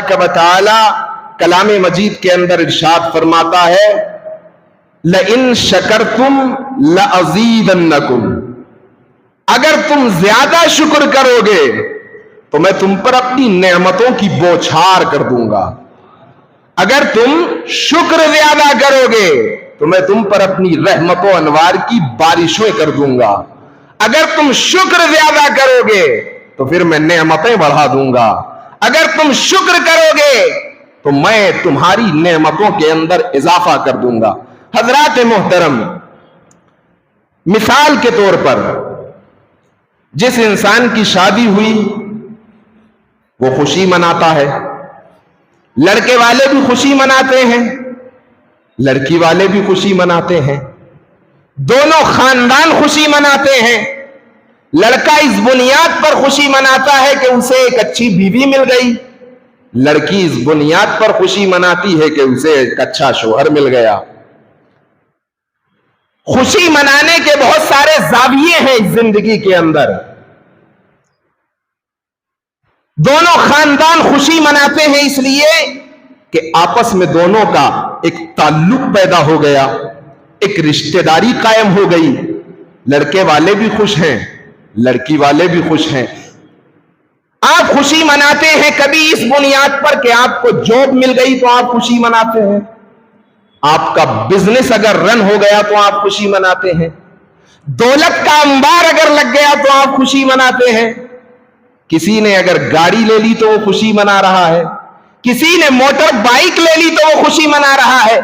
तबारक व तआला कलाम मजीद के अंदर इरशाद फरमाता है, लइन शकरतुम लअज़ीदन्नकुम, अगर तुम ज्यादा शुक्र करोगे तो मैं तुम पर अपनी नेमतों की बौछार कर दूंगा। अगर तुम शुक्र ज्यादा करोगे तो मैं तुम पर अपनी रहमतों अनवार की बारिशें कर दूंगा। अगर तुम शुक्र ज्यादा करोगे तो फिर मैं नेमतें बढ़ा दूंगा। अगर तुम शुक्र करोगे तो मैं तुम्हारी नेमतों के अंदर इजाफा कर दूंगा। हजरात मोहतरम, मिसाल के तौर पर जिस इंसान की शादी हुई वो खुशी मनाता है, लड़के वाले भी खुशी मनाते हैं, लड़की वाले भी खुशी मनाते हैं, दोनों खानदान खुशी मनाते हैं। लड़का इस बुनियाद पर खुशी मनाता है कि उसे एक अच्छी बीवी मिल गई, लड़की इस बुनियाद पर खुशी मनाती है कि उसे एक अच्छा शौहर मिल गया। खुशी मनाने के बहुत सारे जाविये हैं इस जिंदगी के अंदर। दोनों खानदान खुशी मनाते हैं इसलिए कि आपस में दोनों का एक ताल्लुक पैदा हो गया, एक रिश्तेदारी कायम हो गई। लड़के वाले भी खुश हैं, लड़की वाले भी खुश हैं। आप खुशी मनाते हैं कभी इस बुनियाद पर कि आपको जॉब मिल गई तो आप खुशी मनाते हैं, आपका बिजनेस अगर रन हो गया तो आप खुशी मनाते हैं, दौलत का अंबार अगर लग गया तो आप खुशी मनाते हैं। किसी ने अगर गाड़ी ले ली तो वो खुशी मना रहा है, किसी ने मोटर बाइक ले ली तो वो खुशी मना रहा है,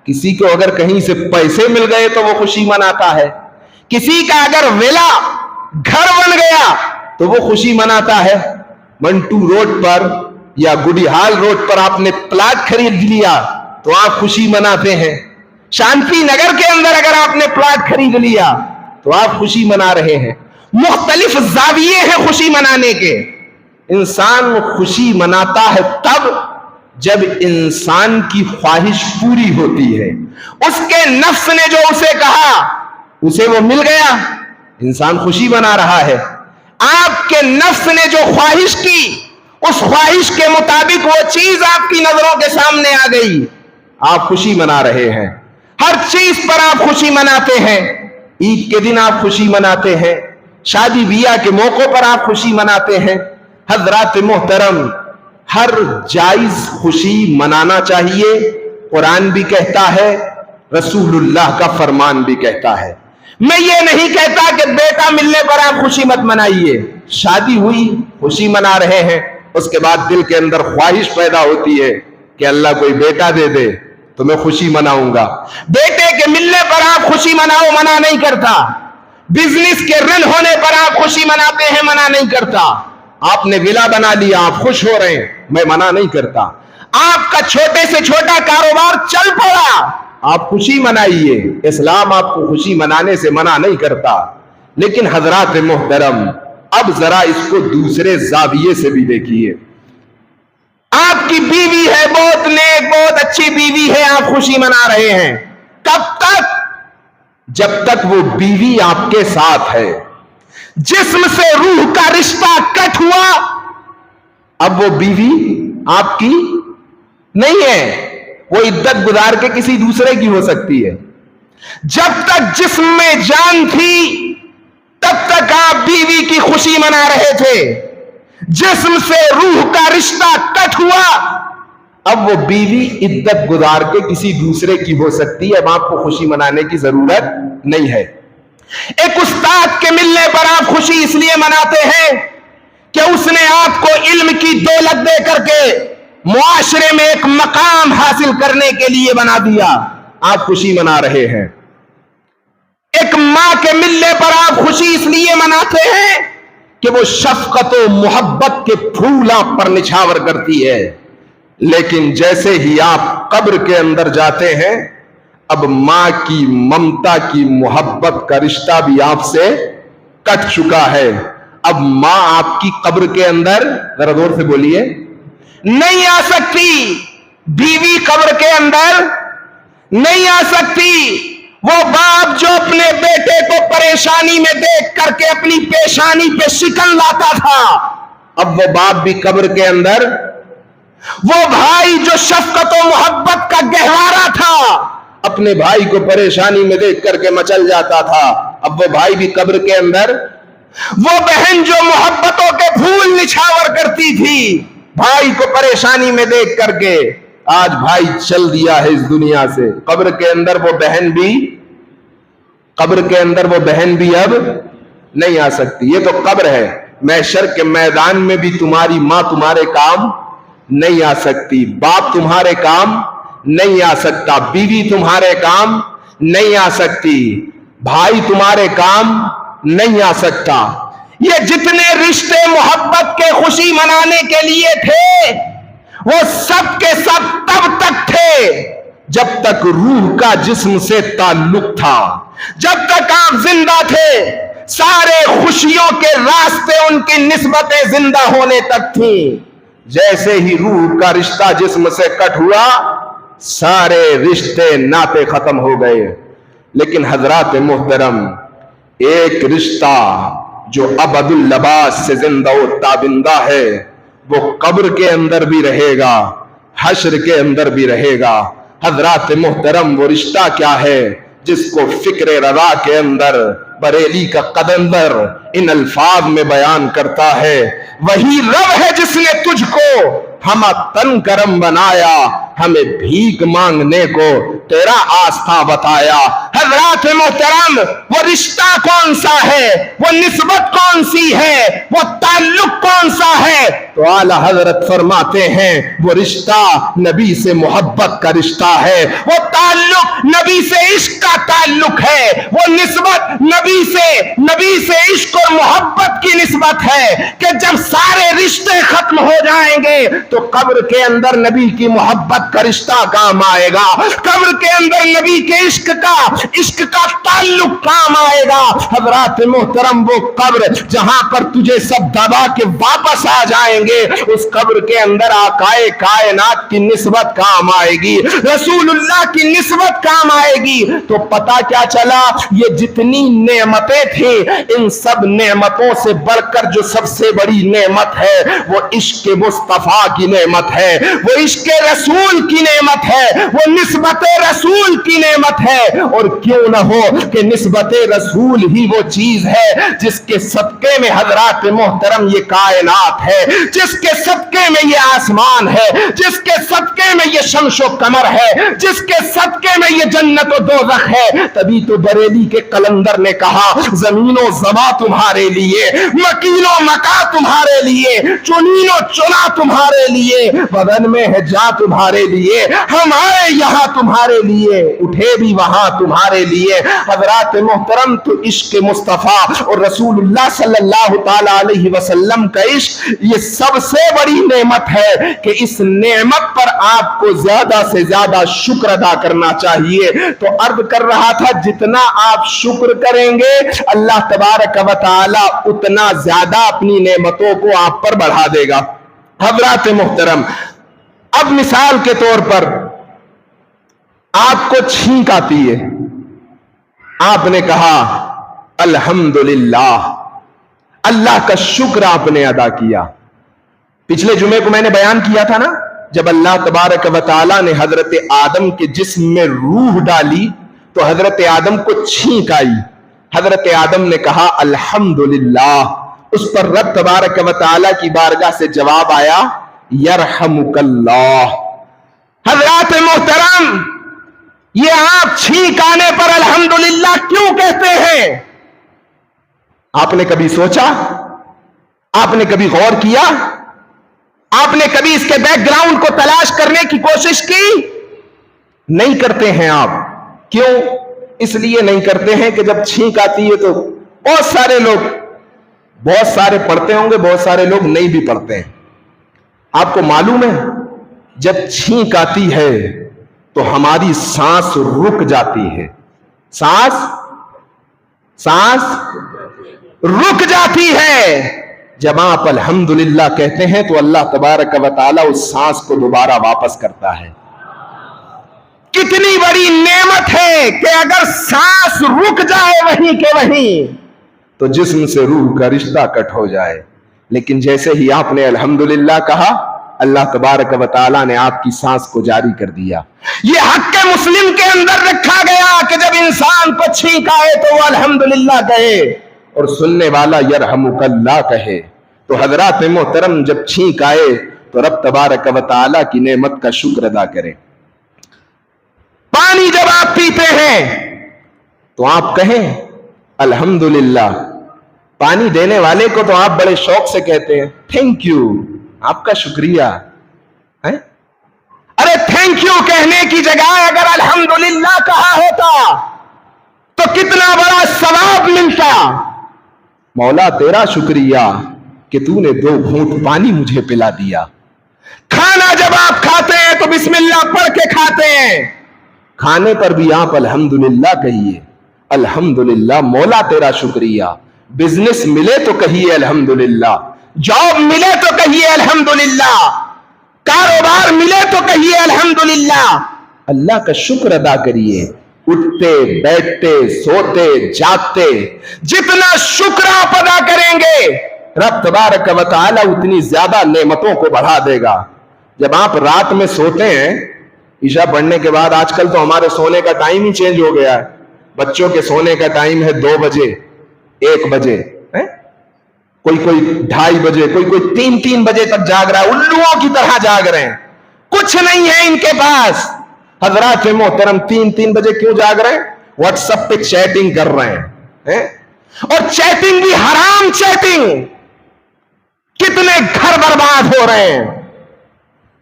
किसी को अगर कहीं से पैसे मिल गए तो वो खुशी मनाता है, किसी का अगर विला घर बन गया तो वो खुशी मनाता है। मंटू रोड पर या गुड़ीहाल रोड पर आपने प्लाट खरीद लिया तो आप खुशी मनाते हैं। शांति नगर के अंदर अगर आपने प्लाट खरीद लिया तो आप खुशी मना रहे हैं। मुख्तलिफ जाविये हैं खुशी मनाने के। इंसान खुशी मनाता है तब जब इंसान की ख्वाहिश पूरी होती है, उसके नफ्स ने जो उसे कहा उसे वो मिल गया, इंसान खुशी मना रहा है। आपके नफ्स ने जो ख्वाहिश की उस ख्वाहिश के मुताबिक वो चीज आपकी नजरों के सामने आ गई, आप खुशी मना रहे हैं। हर चीज पर आप खुशी मनाते हैं। ईद के दिन आप खुशी मनाते हैं, शादी बियाह के मौकों पर आप खुशी मनाते हैं। हजरात मोहतरम, हर जायज खुशी मनाना चाहिए। कुरान भी कहता है, रसूलुल्लाह का फरमान भी कहता है। मैं ये नहीं कहता कि बेटा मिलने पर आप खुशी मत मनाइए। शादी हुई, खुशी मना रहे हैं, उसके बाद दिल के अंदर ख्वाहिश पैदा होती है कि अल्लाह कोई बेटा दे दे तो मैं खुशी मनाऊंगा। बेटे के मिलने पर आप खुशी मनाओ, मना नहीं करता। बिजनेस के रन होने पर आप खुशी मनाते हैं, मना नहीं करता। आपने विला बना लिया, आप खुश हो रहे हैं, मैं मना नहीं करता। आपका छोटे से छोटा कारोबार चल पड़ा, आप खुशी मनाइए। इस्लाम आपको खुशी मनाने से मना नहीं करता। लेकिन हजरात मोहतरम, अब जरा इसको दूसरे जाविये से भी देखिए। आपकी बीवी है, बहुत नेक, बहुत अच्छी बीवी है, आप खुशी मना रहे हैं। कब तक? जब तक वो बीवी आपके साथ है। जिस्म से रूह का रिश्ता कट हुआ, अब वो बीवी आपकी नहीं है, वो इद्दत गुजार के किसी दूसरे की हो सकती है। जब तक जिस्म में जान थी तब तक आप बीवी की खुशी मना रहे थे। जिस्म से रूह का रिश्ता कट हुआ, अब वो बीवी इद्दत गुजार के किसी दूसरे की हो सकती है। अब आपको खुशी मनाने की जरूरत नहीं है। एक उस्ताद के मिलने पर आप खुशी इसलिए मनाते हैं कि उसने आपको इल्म की दौलत दे करके मुआशरे में एक मकाम हासिल करने के लिए बना दिया, आप खुशी मना रहे हैं। एक मां के मिलने पर आप खुशी इसलिए मनाते हैं कि वो शफकत और मोहब्बत के फूल आप पर निछावर करती है। लेकिन जैसे ही आप कब्र के अंदर जाते हैं, अब मां की ममता की मोहब्बत का रिश्ता भी आपसे कट चुका है। अब मां आपकी कब्र के अंदर, जरा जोर से बोलिए, नहीं आ सकती। बीवी कब्र के अंदर नहीं आ सकती। वो बाप जो अपने बेटे को परेशानी में देख करके अपनी पेशानी पे शिकन लाता था, अब वो बाप भी कब्र के अंदर وہ بھائی جو شفقت و محبت کا گہوارہ تھا، اپنے بھائی کو پریشانی میں دیکھ کر کے مچل جاتا تھا، اب وہ بھائی بھی قبر کے اندر، وہ بہن جو محبتوں کے پھول نچھاور کرتی تھی بھائی کو پریشانی میں دیکھ کر کے، آج بھائی چل دیا ہے اس دنیا سے، قبر کے اندر وہ بہن بھی اب نہیں آ سکتی۔ یہ تو قبر ہے، محشر کے میدان میں بھی تمہاری ماں تمہارے کام نہیں آ سکتی، باپ تمہارے کام نہیں آ سکتا، بیوی تمہارے کام نہیں آ سکتی، بھائی تمہارے کام نہیں آ سکتا۔ یہ جتنے رشتے محبت کے خوشی منانے کے لیے تھے وہ سب کے سب تب تک تھے جب تک روح کا جسم سے تعلق تھا، جب تک آپ زندہ تھے سارے خوشیوں کے راستے ان کی نسبتیں زندہ ہونے تک تھیں، جیسے ہی روح کا رشتہ جسم سے کٹ ہوا سارے رشتے ناطے ختم ہو گئے۔ لیکن حضرات محترم، ایک رشتہ جو ابد اللباس سے زندہ و تابندہ ہے وہ قبر کے اندر بھی رہے گا، حشر کے اندر بھی رہے گا۔ حضرات محترم، وہ رشتہ کیا ہے جس کو فکر رضا کے اندر بریلی کا قدندر ان الفاظ میں بیان کرتا ہے؟ وہی رب ہے جس نے تجھ کو ہم تن کرم بنایا، ہمیں بھیک مانگنے کو تیرا آستھا بتایا۔ حضرات محترم، وہ رشتہ کون سا ہے، وہ نسبت کون سی ہے، وہ تعلق کون سا ہے؟ تو اعلی حضرت فرماتے ہیں وہ رشتہ نبی سے محبت کا رشتہ ہے، وہ تعلق نبی سے عشق کا تعلق ہے، وہ نسبت نبی سے عشق اور محبت کی نسبت ہے کہ جب سارے رشتے ختم ہو جائیں گے تو قبر کے اندر نبی کی محبت کا رشتہ کام آئے گا، قبر کے اندر نبی کے عشق کا تعلق کام آئے گا۔ حضرات محترم، وہ قبر جہاں پر تجھے سب دبا کے واپس آ جائیں گے اس قبر کے اندر آقائے کائنات کی نسبت کام آئے گی، رسول اللہ کی نسبت کام آئے گی۔ تو پتہ کیا چلا؟ یہ جتنی نعمتیں تھیں ان سب نعمتوں سے بڑھ کر جو سب سے بڑی نعمت ہے وہ عشق مصطفیٰ کی نعمت ہے، وہ عشق رسول کی نعمت ہے، وہ نسبت رسول کی نعمت ہے۔ اور کیوں نہ ہو کہ نسبت رسول ہی وہ چیز ہے جس کے صدقے میں حضرات محترم یہ کائنات ہے، جس کے صدقے میں یہ آسمان ہے، جس کے صدقے میں یہ شمس و قمر ہے، جس کے صدقے میں یہ جنت و دوزخ ہے۔ تبھی تو بریلی کے قلندر نے کہا زمین و زماں تمہارے لیے، مکین و مکا تمہارے لیے، چنین و چنا تمہارے لیے، بدن میں ہے جا تمہارے لیے، ہمارے یہاں تمہارے لیے، اٹھے بھی وہاں تمہارے لیے۔ حضرات محترم، تو عشق مصطفیٰ اور رسول اللہ صلی اللہ تعالی علیہ وسلم کا عشق یہ سب سے بڑی نعمت ہے کہ اس نعمت پر آپ کو زیادہ سے زیادہ شکر ادا کرنا چاہیے۔ تو عرض کر رہا تھا جتنا آپ شکر کریں گے اللہ تبارک و تعالی اتنا زیادہ اپنی نعمتوں کو آپ پر بڑھا دے گا۔ حضرات محترم، اب مثال کے طور پر آپ کو چھینک آتی ہے، آپ نے کہا الحمدللہ، اللہ کا شکر آپ نے ادا کیا۔ پچھلے جمعے کو میں نے بیان کیا تھا نا، جب اللہ تبارک و تعالی نے حضرت آدم کے جسم میں روح ڈالی تو حضرت آدم کو چھینک آئی، حضرت آدم نے کہا الحمدللہ، اس پر رب تبارک و تعالی کی بارگاہ سے جواب آیا یرحمک اللہ۔ حضرات محترم، یہ آپ چھینک آنے پر الحمدللہ کیوں کہتے ہیں؟ آپ نے کبھی سوچا؟ آپ نے کبھی غور کیا؟ آپ نے کبھی اس کے بیک گراؤنڈ کو تلاش کرنے کی کوشش کی؟ نہیں کرتے ہیں آپ۔ کیوں؟ اس لیے نہیں کرتے ہیں کہ جب چھینک آتی ہے تو بہت سارے لوگ، بہت سارے پڑھتے ہوں گے، بہت سارے لوگ نہیں بھی پڑھتے ہیں۔ آپ کو معلوم ہے جب چھینک آتی ہے تو ہماری سانس رک جاتی ہے، سانس رک جاتی ہے۔ جب آپ الحمدللہ کہتے ہیں تو اللہ تبارک و تعالی اس سانس کو دوبارہ واپس کرتا ہے۔ کتنی بڑی نعمت ہے کہ اگر سانس رک جائے وہیں کے وہیں تو جسم سے روح کا رشتہ کٹ ہو جائے۔ لیکن جیسے ہی آپ نے الحمدللہ کہا اللہ تبارک و تعالیٰ نے آپ کی سانس کو جاری کر دیا. یہ حق مسلم کے اندر رکھا گیا کہ جب انسان کو چھینک آئے تو وہ الحمدللہ کہے اور سننے والا یرحمک اللہ کہے. تو حضرات محترم جب چھینک آئے تو رب تبارک و تعالیٰ کی نعمت کا شکر ادا کریں. پانی جب آپ پیتے ہیں تو آپ کہیں الحمدللہ. پانی دینے والے کو تو آپ بڑے شوق سے کہتے ہیں تھینک یو، آپ کا شکریہ. ارے تھینک یو کہنے کی جگہ اگر الحمدللہ کہا ہوتا تو کتنا بڑا ثواب ملتا. مولا تیرا شکریہ کہ تو نے 2 گھونٹ پانی مجھے پلا دیا. کھانا جب آپ کھاتے ہیں تو بسم اللہ پڑھ کے کھاتے ہیں، کھانے پر بھی آپ الحمدللہ کہیے. الحمدللہ مولا تیرا شکریہ. بزنس ملے تو کہیے الحمدللہ، جاب ملے تو کہیے الحمدللہ، کاروبار ملے تو کہیے الحمدللہ. اللہ کا شکر ادا کریے. اٹھتے بیٹھتے سوتے جاگتے جتنا شکر آپ ادا کریں گے رب تبارک و تعالی اتنی زیادہ نعمتوں کو بڑھا دے گا. جب آپ رات میں سوتے ہیں عشاء پڑھنے کے بعد، آج کل تو ہمارے سونے کا ٹائم ہی چینج ہو گیا ہے. بچوں کے سونے کا ٹائم ہے 2 بجے 1 بجے، کوئی 2:30 بجے، کوئی 3 بجے تک جاگ رہا ہے. الوؤں کی طرح جاگ رہے ہیں، کچھ نہیں ہے ان کے پاس. حضرات محترم 3 بجے کیوں جاگ رہے ہیں؟ واٹس ایپ پہ چیٹنگ کر رہے ہیں، اور چیٹنگ بھی حرام چیٹنگ. کتنے گھر برباد ہو رہے ہیں.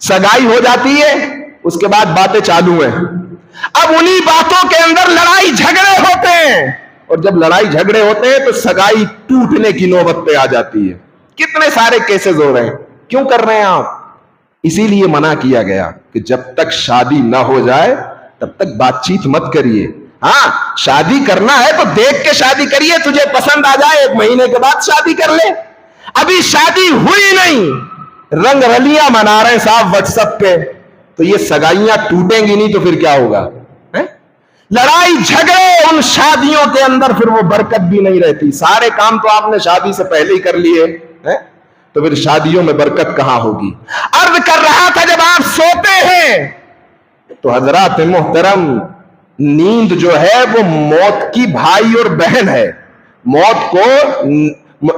سگائی ہو جاتی ہے اس کے بعد باتیں چالو ہیں. اب انہی باتوں کے اندر لڑائی جھگڑے ہوتے ہیں، اور جب لڑائی جھگڑے ہوتے ہیں تو سگائی ٹوٹنے کی نوبت پہ آ جاتی ہے. کتنے سارے کیسز ہو رہے ہیں. کیوں کر رہے ہیں آپ؟ اسی لیے منع کیا گیا کہ جب تک شادی نہ ہو جائے تب تک بات چیت مت کریے. ہاں شادی کرنا ہے تو دیکھ کے شادی کریے، تجھے پسند آ جائے 1 مہینے کے بعد شادی کر لے. ابھی شادی ہوئی نہیں، رنگ رلیاں منا رہے ہیں صاحب واٹس ایپ پہ، تو یہ سگائیاں ٹوٹیں گی نہیں تو پھر کیا ہوگا؟ لڑائی جھگڑے ان شادیوں کے اندر پھر وہ برکت بھی نہیں رہتی. سارے کام تو آپ نے شادی سے پہلے ہی کر لیے تو پھر شادیوں میں برکت کہاں ہوگی؟ عرض کر رہا تھا جب آپ سوتے ہیں تو حضرات محترم نیند جو ہے وہ موت کی بھائی اور بہن ہے.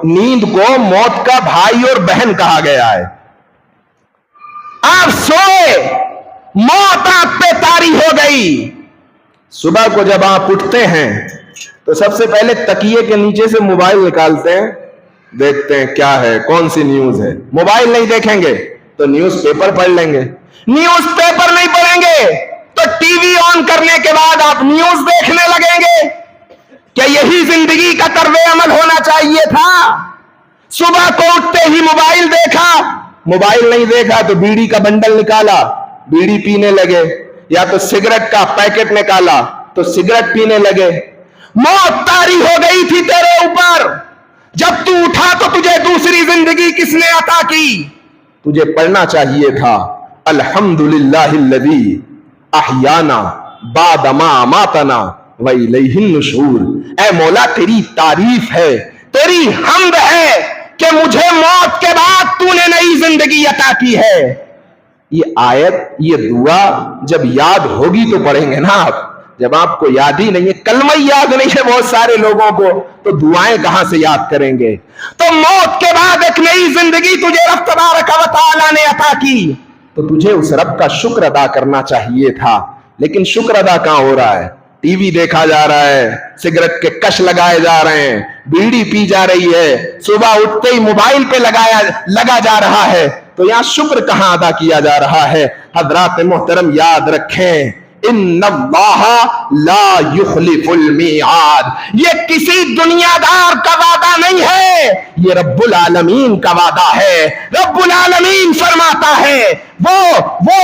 نیند کو موت کا بھائی اور بہن کہا گیا ہے. آپ سوئے، موت آپ پہ طاری ہو گئی. صبح کو جب آپ اٹھتے ہیں تو سب سے پہلے تکیے کے نیچے سے موبائل نکالتے ہیں، دیکھتے ہیں کیا ہے، کون سی نیوز ہے. موبائل نہیں دیکھیں گے تو نیوز پیپر پڑھ لیں گے. نیوز پیپر نہیں پڑھیں گے تو ٹی وی آن کرنے کے بعد آپ نیوز دیکھنے لگیں گے. کیا یہی زندگی کا طرز عمل ہونا چاہیے تھا؟ صبح کو اٹھتے ہی موبائل دیکھا، موبائل نہیں دیکھا تو بیڑی کا بنڈل نکالا، بیڑی پینے لگے، یا تو سگریٹ کا پیکٹ نکالا تو سگریٹ پینے لگے. موت طاری ہو گئی تھی تیرے اوپر. جب تو اٹھا تو تجھے دوسری زندگی کس نے عطا کی؟ تجھے پڑھنا چاہیے تھا الحمدللہ الذی احیانا بعد ما اماتنا والیہ النشور. اے مولا تیری تعریف ہے، تیری حمد ہے کہ مجھے موت کے بعد تو نے نئی زندگی عطا کی ہے. یہ آیت، یہ دعا جب یاد ہوگی تو پڑھیں گے نا آپ. جب آپ کو یاد ہی نہیں ہے، کلمہ یاد نہیں ہے بہت سارے لوگوں کو، تو دعائیں کہاں سے یاد کریں گے؟ تو موت کے بعد ایک نئی زندگی تجھے رب تبارک و تعالی نے عطا کی تو تجھے اس رب کا شکر ادا کرنا چاہیے تھا. لیکن شکر ادا کہاں ہو رہا ہے؟ ٹی وی دیکھا جا رہا ہے، سگریٹ کے کش لگائے جا رہے ہیں، بیڑی پی جا رہی ہے، صبح اٹھتے ہی موبائل پہ لگا جا رہا ہے. تو یہاں شکر کہاں ادا کیا جا رہا ہے؟ حضرات محترم یاد رکھیں ان اللہ لا یخلف المیعاد. یہ کسی دنیا دار کا وعدہ نہیں ہے، یہ رب العالمین کا وعدہ ہے. رب العالمین فرماتا ہے، وہ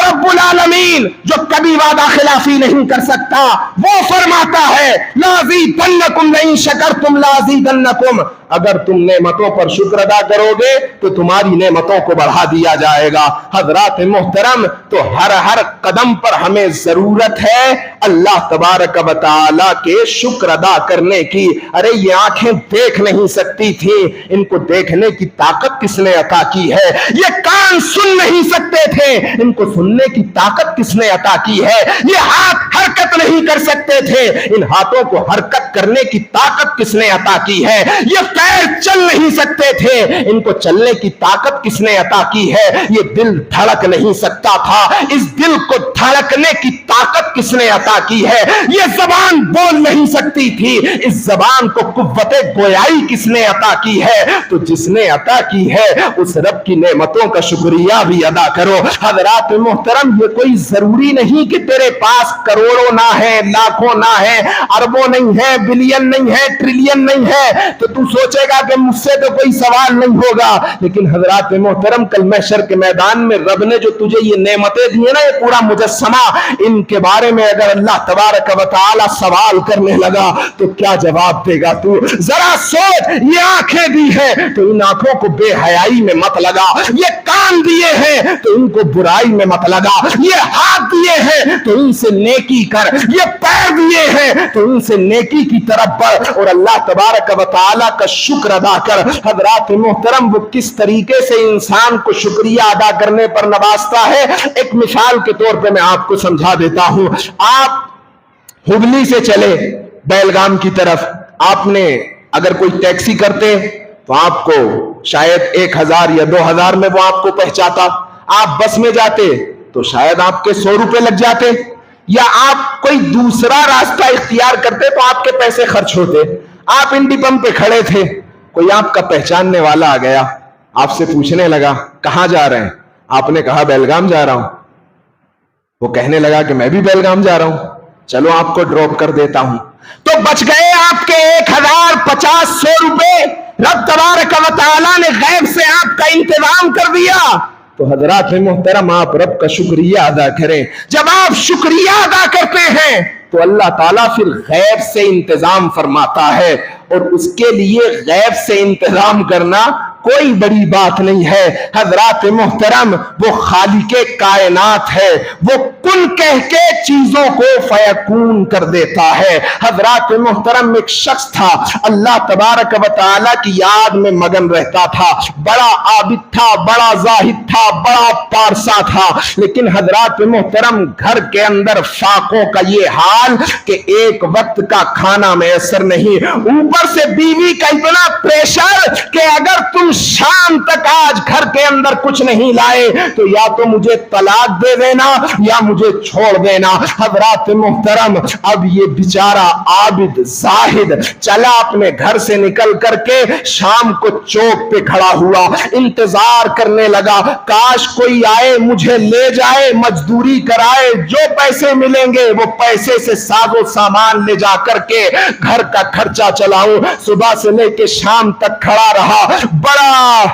رب العالمین جو کبھی وعدہ خلافی نہیں کر سکتا، وہ فرماتا ہے لازیدنکم لئن شکرتم لازیدنکم. اگر تم نعمتوں پر شکر ادا کرو گے تو تمہاری نعمتوں کو بڑھا دیا جائے گا. حضرات محترم تو ہر قدم پر ہمیں ضرورت ہے اللہ تبارک و تعالی کے شکر ادا کرنے کی. ارے یہ آنکھیں دیکھ نہیں سکتی تھی، ان इनको देखने की ताकत किसने अता की है? ये कान सुन नहीं सकते थे, इनको सुनने की ताकत किसने अता की है? ये हाथ हरकत नहीं कर सकते थे, इन हाथों को हरकत करने की ताकत किसने अता की है? ये पैर चल नहीं सकते थे, इनको चलने की ताकत किसने अता की है? ये दिल धड़क नहीं सकता था, इस दिल को धड़कने की ताकत किसने अता की है? ये जबान बोल नहीं सकती थी, इस जबान को कुव्वते गोयाई किसने अता की है? तो जिसने अता की है उस रब की नेमतों का शुक्रिया भी अदा करो। हजरात मोहतरम, ये कोई जरूरी नहीं कि तेरे पास करोड़ों ना है, लाखों ना है, अरबों नहीं है, बिलियन नहीं है, ट्रिलियन नहीं है तो तू सोचेगा कि मुझसे तो कोई सवाल नहीं होगा। लेकिन हजरात मोहतरम, कल महशर के मैदान में रब ने जो तुझे ये नेमतें दी है ना, ये पूरा मुजस्समा, इनके बारे में अगर अल्लाह तबारक व तआला सवाल करने लगा तो क्या जवाब देगा तू? जरा सोच। ये आंखें दी है तो इन आंखों को बेहयाई में मत लगा, ये कान दिए हैं तो इनको बुराई में मत लगा, ये हाथ दिए हैं तो इनसे नेकी कर, ये पैर दिए हैं तो इनसे नेकी की तरफ बढ़ और अल्लाह तबारक व तआला का शुक्र अदा कर। हजरात मोहतरम, वो किस तरीके से इंसान को शुक्रिया अदा करने पर नवाजता है, एक मिसाल के तौर पे मैं आपको समझा देता हूं। आप हुबली से चले बेलगाम की तरफ, आपने अगर कोई टैक्सी करते तो आपको शायद 1000 या 2000 में वो आपको पहुंचाता। आप बस में जाते तो शायद आपके 100 रुपए लग जाते, या आप कोई दूसरा रास्ता इख्तियार करते तो आपके पैसे खर्च होते। आप इंडी पंप पे खड़े थे, कोई आपका पहचानने वाला आ गया, आपसे पूछने लगा कहां जा रहे हैं? आपने कहा बेलगाम जा रहा हूं। वो कहने लगा कि मैं भी बेलगाम जा रहा हूं, चलो आपको ड्रॉप कर देता हूं। तो बच गए आपके 1000, 50, 100 रुपए। रब तबारक व तआला ने गैब से आपका इंतजाम कर दिया। तो हजरात मोहतरम, आप रब का शुक्रिया अदा करें। जब आप शुक्रिया अदा करते हैं तो अल्लाह ताला फिर गैब से इंतजाम फरमाता है, और उसके लिए गैब से इंतजाम करना कोई बड़ी बात नहीं है। हजरात मोहतरम, वो खालिके कायनात है, वो कुन कह के चीजों को फयकून कर देता है। हजरात मोहतरम, एक शख्स था, अल्लाह तबारक व तआला की याद में मगन रहता था, बड़ा आबिद था, बड़ा जाहिद था, बड़ा पारसा था। लेकिन हजरात मोहतरम, घर के अंदर फाकों का ये हाल कि एक वक्त का खाना मैसर नहीं, ऊपर से बीवी का इतना प्रेशर कि अगर तुम शाम तक आज घर के अंदर कुछ नहीं लाए तो या तो मुझे तलाक दे देना या मुझे छोड़ देना। हजरात मोहतरम, अब ये बेचारा आबिद जाहिद चला अपने घर से निकल करके शाम को चौक पे खड़ा हुआ, इंतजार करने लगा, काश कोई आए मुझे ले जाए, मजदूरी कराए, जो पैसे मिलेंगे वो पैसे से साजो सामान ले जा करके घर का खर्चा चलाऊं। सुबह से लेके शाम तक खड़ा रहा, बड़ा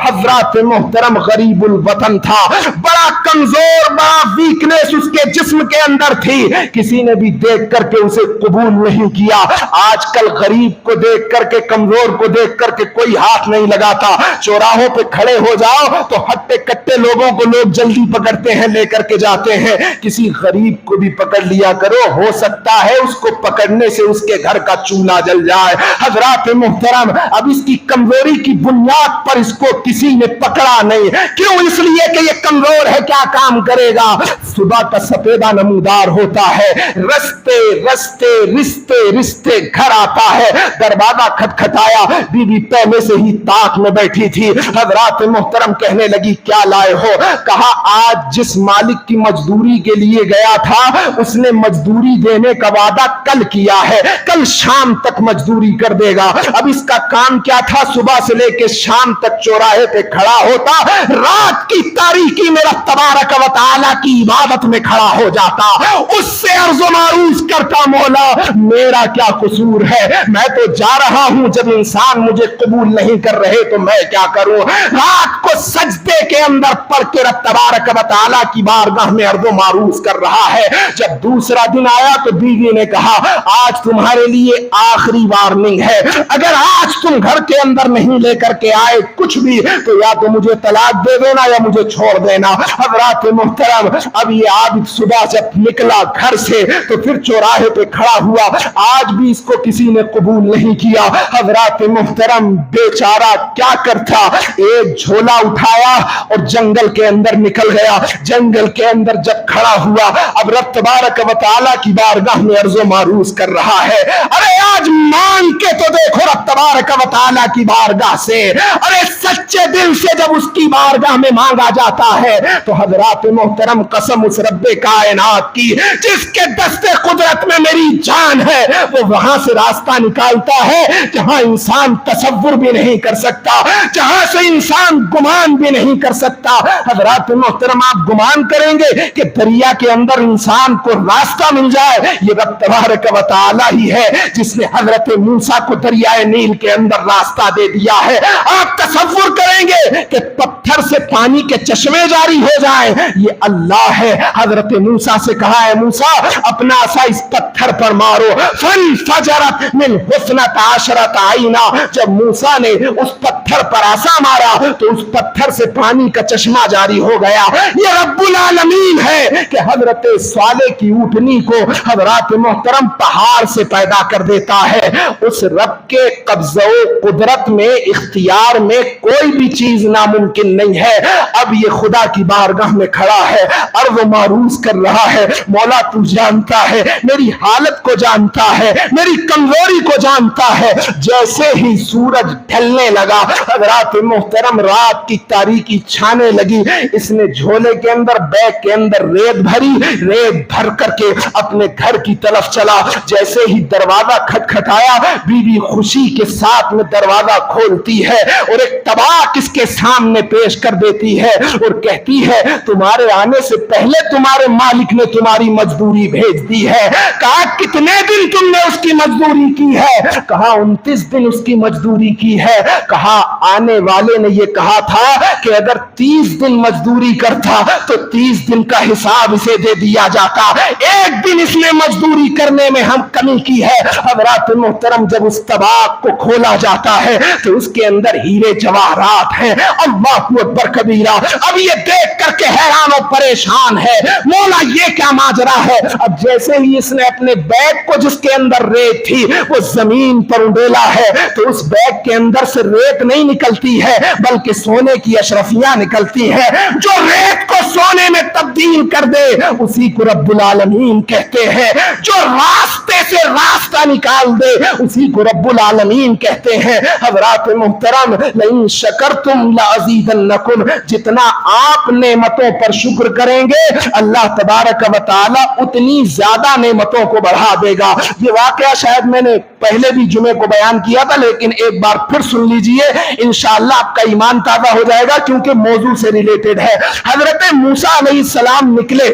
हजरात मोहतरम गरीबुल वतन था, बड़ा कमजोर, बड़ा वीकनेस उसके जिस्म के अंदर थी, किसी ने भी देख करके उसे कबूल नहीं किया। आजकल गरीब को देख करके, कमजोर को देख करके कोई हाथ नहीं लगाता। चौराहों पे खड़े हो जाओ तो हट्टे कट्टे लोगों को लोग जल्दी पकड़ते हैं, लेकर के जाते हैं। किसी गरीब को भी पकड़ लिया करो, हो सकता है उसको पकड़ने से उसके घर का चूल्हा जल जाए। हजरात मोहतरम, अब इसकी कमजोरी की बुनियाद पर इसको किसी ने पकड़ा नहीं। क्यों? इसलिए कि ये कमजोर है, क्या काम करेगा। सुबह का सफेदा नमूदार होता है, रस्ते रस्ते रिश्ते रिश्ते घर आता है, दरवाजा खटखटाया, बीवी पहले से ही ताक में बैठी थी। हजरात मोहतरम कहने लगी क्या लाए हो? कहा आज जिस मालिक की मजदूरी के लिए गया था उसने मजदूरी देने का वादा कल किया है, कल शाम तक मजदूरी कर देगा। अब इसका काम क्या था? सुबह से लेकर शाम तक चौराहे पे खड़ा होता, रात की तारीकी में रब तबारक व तआला की इबादत में खड़ा हो जाता, उससे अर्ज़ो मारूज करता, मौला मेरा क्या कसूर है, मैं तो जा रहा हूं, जब इंसान मुझे कबूल नहीं कर रहे तो मैं क्या करूं। रात को सजदे के अंदर पढ़ के रब तबारक व तआला की बारगाह में अर्ज़ो मारूज कर रहा है। जब दूसरा दिन आया तो बीवी ने कहा आज तुम्हारे लिए आखिरी वार्निंग है, अगर आज तुम घर के अंदर नहीं लेकर के आए कुछ भी, तो या तो मुझे तलाक दे देना या मुझे छोड़ देना। हजरात मोहतरम, अब ये आबिद सुबह जब निकला घर से तो फिर चौराहे पे खड़ा हुआ, आज भी इसको किसी ने कबूल नहीं किया। हजरात मोहतरम, बेचारा क्या करता, एक झोला उठाया और जंगल के अंदर निकल गया। जंगल के अंदर जब खड़ा हुआ, अब रब तबारक व तआला की बारगाह में अर्ज़ो मारूज कर रहा है। अरे आज मांग के तो देखो रब तबारक व तआला की बारगाह से, अरे सच्चे दिल से जब उसकी बारगाह में मांगा जाता है तो हजरात मोहतरम, कसम उस रब्बे कायनात की जिसके दस्ते कुदरत में मेरी जान है, वो वहां से रास्ता निकालता है जहां इंसान तसव्वुर भी नहीं कर सकता, जहां से इंसान गुमान भी नहीं कर सकता। हजरात मोहतरम, आप गुमान करेंगे कि दरिया के अंदर इंसान को रास्ता मिल जाए? ये रब तबारक व तआला ही है जिसने हजरत मूसा को दरियाए नील के अंदर रास्ता दे दिया है। आप तसव्वुर करेंगे कि पत्थर से पानी के चश्मे जारी हो जाए? ये अल्लाह है। हजरत मूसा से कहा है, मूसा अपना आसा इस पत्थर पर मारो। फनफजरत मिन हुस्नत आशरत आईना, जब मूसा ने उस पत्थर पर आसा मारा तो उस पत्थर से पानी का चश्मा जारी हो गया। ये रब्बुल आलमीन है कि हजरत स्वाले की ऊँटनी को हजरात मोहतरम पहाड़ से पैदा कर देता है। उस रब के कब्ज़ो कुदरत में, इख्तियार में कोई भी चीज नामुमकिन नहीं है। अब ये खुदा की बारगाह में खड़ा है, अर्ज़ मारूज कर रहा है, मौला तू जानता है, मेरी हालत को जानता है, मेरी कमजोरी को जानता है। जैसे ही सूरज ढलने लगा, हज़रात मोहतरम, रात की तारीकी छाने लगी। इसने झोले के अंदर, बैग के अंदर रेत भरी, रेत भर करके अपने घर की तरफ चला। जैसे ही दरवाजा खटखटाया, बीवी खुशी के साथ में दरवाजा खोलती है और एक तबाक इसके सामने पेश कर देती है और कहती है, तुम्हारे आने से पहले तुम्हारे मालिक ने तुम्हारी मजदूरी भेज दी है। कहा कितने दिन तुमने उसकी मजदूरी की है? कहा 29 दिन उसकी मजदूरी की है। कहा आने वाले ने यह कहा था कि अगर 30 दिन मजदूरी करता तो 30 दिन का हिसाब इसे दे दिया जाता। एक दिन इसने मजदूरी करने में हम कमी की है। हज़रात मोहतरम, जब उस तबाक को खोला जाता है तो उसके अंदर हीरे जवाहरात हैं। अल्लाह अकबर कबीरा। अब ये देख करके हैरान और परेशान है, मौला ये क्या माजरा है? अब जैसे ही इसने अपने बैग को, जिसके अंदर रेत थी, वो जमीन पर उंडेला है तो उस बैग के अंदर से रेत नहीं निकलती है बल्कि सोने की अशरफियां निकलती है। जो रेत को सोने में तब्दील कर दे उसी को रब्बुल आलमीन कहते हैं। जो रास्ते से रास्ता निकाल दे उसी को रब्बुल आलमीन कहते हैं। हज़रात मोहतरम, लइन शकरतुम लाज़ीदन्नकुम, जितना आप नेमतों पर शुक्र करेंगे अल्लाह तबारक व तआला उतनी ज्यादा नेमतों को बढ़ा देगा। ये वाकया शायद मैंने पहले भी जुमे को बयान किया था, लेकिन एक बार फिर सुन लीजिए, इंशाअल्लाह आपका ईमान ताजा हो जाएगा क्योंकि मौजू से रिलेटेड है। हजरत मूसा अलैहिस्सलाम निकले,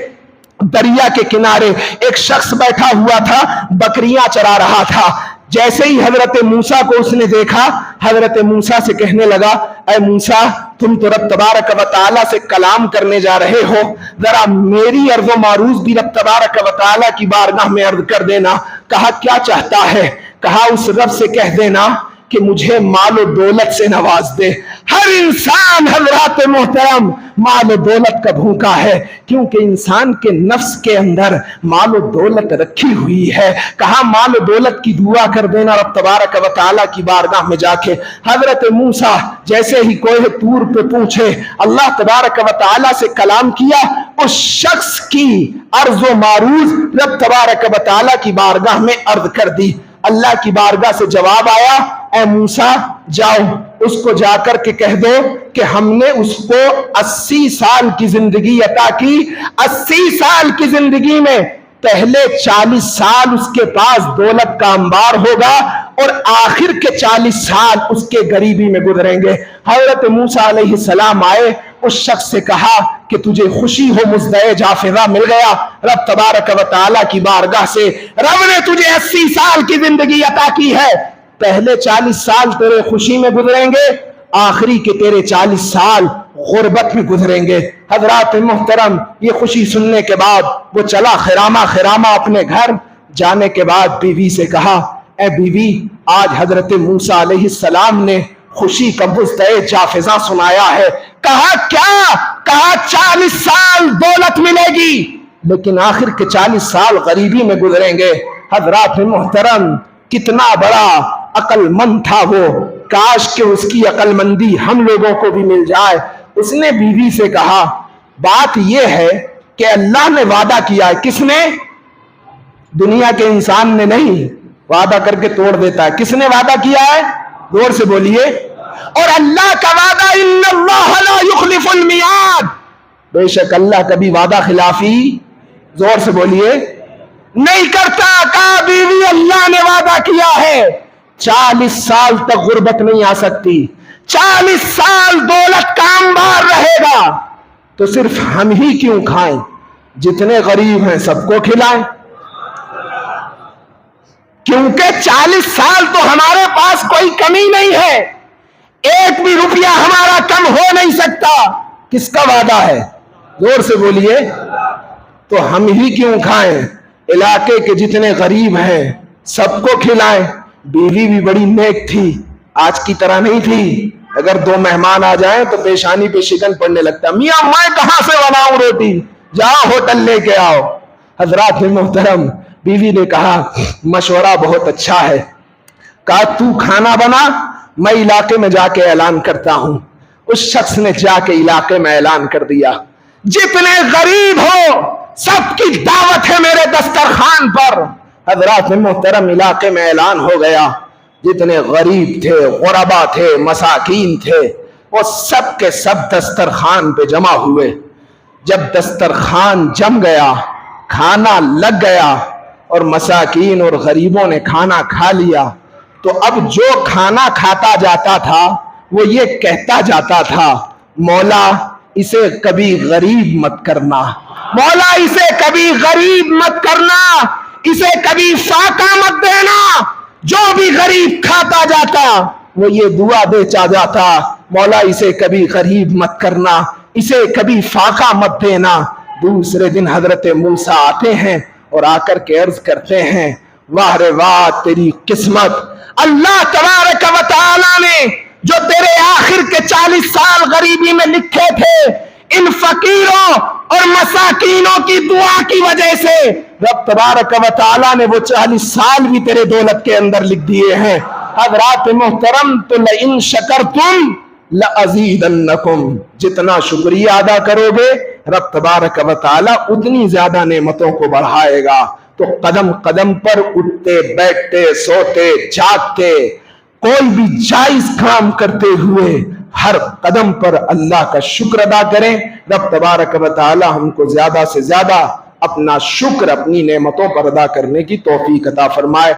दरिया के किनारे एक शख्स बैठा हुआ था, बकरियां चरा रहा था। जैसे ही हजरत मूसा को उसने देखा, हजरत मूसा से कहने लगा, ऐ मूसा, तुम तो रब तबारक व तआला से कलाम करने जा रहे हो, जरा मेरी अर्ज़ो मारूज भी रब तबारक व तआला की बारगाह में अर्ज कर देना। कहा क्या चाहता है? कहा उस रब से कह देना कि मुझे मालो दौलत से नवाज दे। हर इंसान हजरात मोहतरम मालो दौलत का भूखा है, क्योंकि इंसान के नफ्स के अंदर मालो दौलत रखी हुई है। कहा मालो दौलत की दुआ कर देना रब तबारक व तआला की बारगाह में जाके। हजरत मूसा जैसे ही कोहे तूर पे पूछे, अल्लाह तबारक व तआला से कलाम किया, उस शख्स की अर्ज़ो मारूज रब तबारक व तआला की बारगाह में अर्ज कर दी। अल्लाह की बारगाह से जवाब आया, ऐ मूसा जाओ उसको जाकर के कह दो कि हमने उसको 80 साल की जिंदगी अता की। 80 साल की जिंदगी में पहले 40 साल उसके पास दौलत का अंबार होगा और आखिर के 40 साल उसके गरीबी में गुजरेंगे। हजरत मूसा अलैहिस्सलाम आए, उस शख्स से कहा कि तुझे खुशी हो, मुज़दए जाफिज़ा मिल गया रब तबारक व तआला की बारगाह से। रब ने तुझे 80 साल की जिंदगी अता की है। पहले 40 साल तेरे खुशी में गुजरेंगे, आखिरी के तेरे 40 साल गुर्बत में गुजरेंगे। हजरात मोहतरम, ये खुशी सुनने के बाद वो चला खिरामा खिरामा अपने घर। जाने के बाद बीवी से कहा, ए बीवी, आज हजरत मूसा अलैहिस्सलाम ने خوشی کا مزدہ جافزہ سنایا ہے. کہا کیا؟ کہا 40 سال دولت ملے گی لیکن آخر کے 40 سال غریبی میں گزریں گے. حضرات محترم کتنا بڑا عقل مند تھا وہ، کاش کہ اس کی عقل مندی ہم لوگوں کو بھی مل جائے. اس نے بیوی سے کہا بات یہ ہے کہ اللہ نے وعدہ کیا ہے. کس نے؟ دنیا کے انسان نے نہیں، وعدہ کر کے توڑ دیتا ہے. کس نے وعدہ کیا ہے؟ زور سے بولیے. اور اللہ کا وعدہ ان اللہ لا یخلف المیعاد، بے شک اللہ کبھی وعدہ خلافی، زور سے بولیے، نہیں کرتا. کہا بیوی اللہ نے وعدہ کیا ہے 40 سال تک غربت نہیں آ سکتی، 40 سال دولت کا انبار رہے گا، تو صرف ہم ہی کیوں کھائیں، جتنے غریب ہیں سب کو کھلائیں. کیونکہ 40 سال تو ہمارے پاس کوئی کمی نہیں ہے، ایک بھی روپیہ ہمارا کم ہو نہیں سکتا. کس کا وعدہ ہے؟ زور سے بولیے. تو ہم ہی کیوں کھائیں، علاقے کے جتنے غریب ہیں سب کو کھلائیں. بیوی بھی بڑی نیک تھی، آج کی طرح نہیں تھی. اگر 2 مہمان آ جائیں تو پیشانی پہ شکن پڑنے لگتا، میاں میں کہاں سے بناؤں روٹی، جاؤ ہوٹل لے کے آؤ. حضرات محترم بیوی نے کہا مشورہ بہت اچھا ہے. کہا تو کھانا بنا، میں علاقے میں جا کے اعلان کرتا ہوں. اس شخص نے جا کے علاقے میں اعلان کر دیا جتنے غریب ہو سب کی دعوت ہے میرے دسترخوان پر. حضرات محترم علاقے میں اعلان ہو گیا، جتنے غریب تھے، غربا تھے، مساکین تھے، وہ سب کے سب دسترخوان پہ جمع ہوئے. جب دسترخوان جم گیا، کھانا لگ گیا اور مساکین اور غریبوں نے کھانا کھا لیا، تو اب جو کھانا کھاتا جاتا تھا وہ یہ کہتا جاتا تھا مولا اسے کبھی غریب مت کرنا، مولا اسے کبھی غریب مت کرنا، اسے کبھی فاقہ مت دینا. جو بھی غریب کھاتا جاتا وہ یہ دعا بیچا جاتا مولا اسے کبھی غریب مت کرنا، اسے کبھی فاقہ مت دینا. دوسرے دن حضرت موسیٰ آتے ہیں اور آ کر کے عرض کرتے ہیں واہ رے واہ تیری قسمت، اللہ تبارک و تعالی نے جو تیرے آخر کے 40 سال غریبی میں لکھے تھے، ان فقیروں اور مساکینوں کی دعا کی وجہ سے رب تبارک و تعالی نے وہ 40 سال بھی تیرے دولت کے اندر لکھ دیے ہیں. حضرات محترم تو لئن شکرتم لأزیدنکم، جتنا شکریہ ادا کرو گے رب تبارک و تعالی اتنی زیادہ نعمتوں کو بڑھائے گا. تو قدم قدم پر اٹھتے بیٹھتے سوتے جاگتے کوئی بھی جائز کام کرتے ہوئے ہر قدم پر اللہ کا شکر ادا کریں. رب تبارک و تعالی ہم کو زیادہ سے زیادہ اپنا شکر اپنی نعمتوں پر ادا کرنے کی توفیق عطا فرمائے.